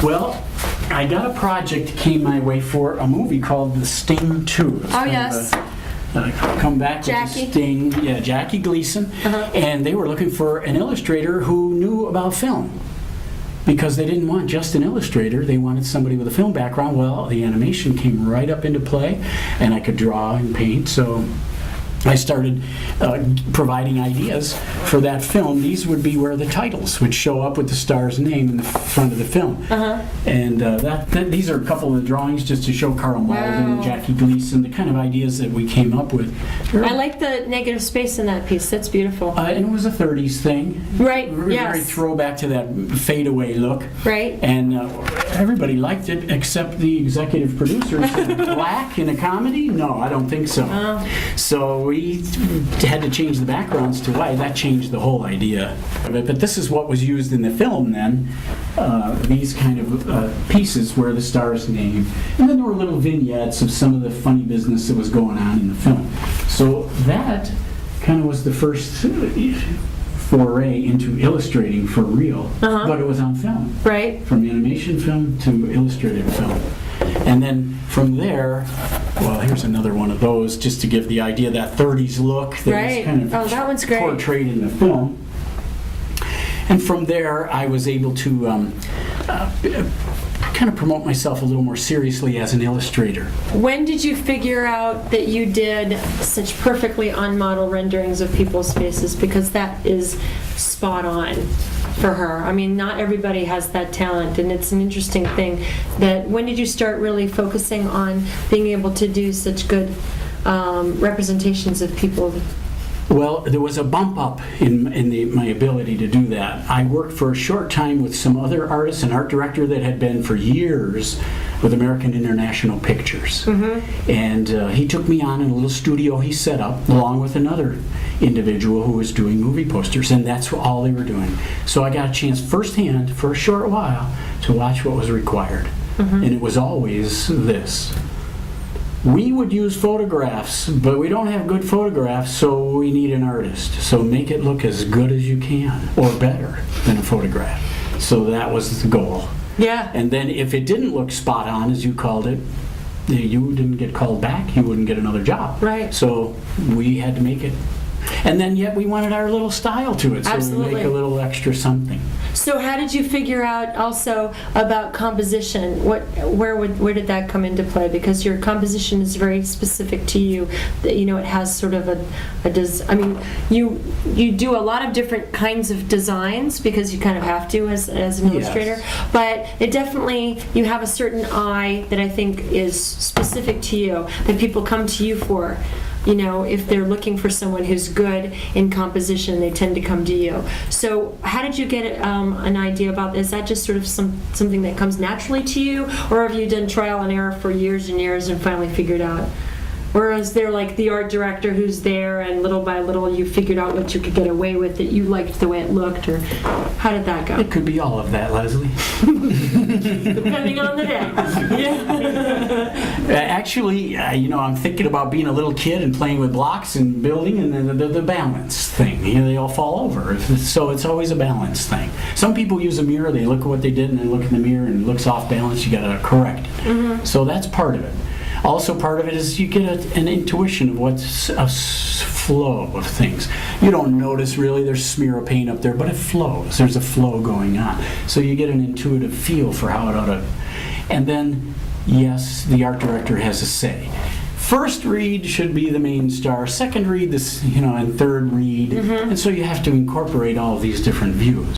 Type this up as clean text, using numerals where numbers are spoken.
Well, I got a project that came my way for a movie called The Sting 2. Oh, yes. Come back Jackie. with the Sting. Yeah, Jackie Gleason. And they were looking for an illustrator who knew about film. Because they didn't want just an illustrator, they wanted somebody with a film background. Well, the animation came right up into play, and I could draw and paint, so I started providing ideas for that film. These would be where the titles would show up with the star's name in the front of the film. And these are a couple of the drawings just to show Carl Malden, Jackie Gleason, the kind of ideas that we came up with. I like the negative space in that piece. That's beautiful. And it was a 30s thing. Right, Very yes. throwback to that fadeaway look. Right. And everybody liked it except the executive producer. Said, black in a comedy? No, I don't think so. So we had to change the backgrounds to white. That changed the whole idea of it. But this is what was used in the film then. These kind of pieces were the star's name. And then there were little vignettes of some of the funny business that was going on in the film. So that kind of was the first foray into illustrating for real, but it was on film. Right. From animation film to illustrated film. And then from there, well, here's another one of those, just to give the idea that 30s look that was kind of that one's great. portrayed in the film. And from there, I was able to kind of promote myself a little more seriously as an illustrator. When did you figure out that you did such perfectly on model renderings of people's faces? Because that is spot on for her. I mean, not everybody has that talent, and it's an interesting thing. That when did you start really focusing on being able to do such good representations of people? Well, there was a bump up in my ability to do that. I worked for a short time with some other artists, an art director that had been for years with American International Pictures. And he took me on in a little studio he set up, along with another individual who was doing movie posters, and that's all they were doing. So I got a chance firsthand, for a short while, to watch what was required. And it was always this. We would use photographs, but we don't have good photographs, so we need an artist. So make it look as good as you can, or better than a photograph. So that was the goal. Yeah. And then if it didn't look spot on, as you called it, you didn't get called back, you wouldn't get another job. Right. So we had to make it. And then yet we wanted our little style to it, so Absolutely. we make a little extra something. So how did you figure out also about composition? Where did that come into play? Because your composition is very specific to you. You know, it has sort of I mean, you do a lot of different kinds of designs because you kind of have to as an illustrator. Yes. But it definitely, you have a certain eye that I think is specific to you, that people come to you for. You know, if they're looking for someone who's good in composition, they tend to come to you. So how did you get an idea about this? Is that just sort of something that comes naturally to you? Or have you done trial and error for years and years and finally figured out? Or is there like the art director who's there and little by little you figured out what you could get away with, that you liked the way it looked? Or how did that go? It could be all of that, Leslie. Depending on the day. Yeah. Actually, you know, I'm thinking about being a little kid and playing with blocks and building, and then the balance thing. You know, they all fall over. So it's always a balance thing. Some people use a mirror, they look at what they did, and they look in the mirror and it looks off balance, you got to correct it. So that's part of it. Also, part of it is you get an intuition of what's a flow of things. You don't notice really there's smear of paint up there, but it flows. There's a flow going on. So you get an intuitive feel for how it ought to. And then, yes, the art director has a say. First read should be the main star. Second read, this, you know, and third read. And so you have to incorporate all of these different views.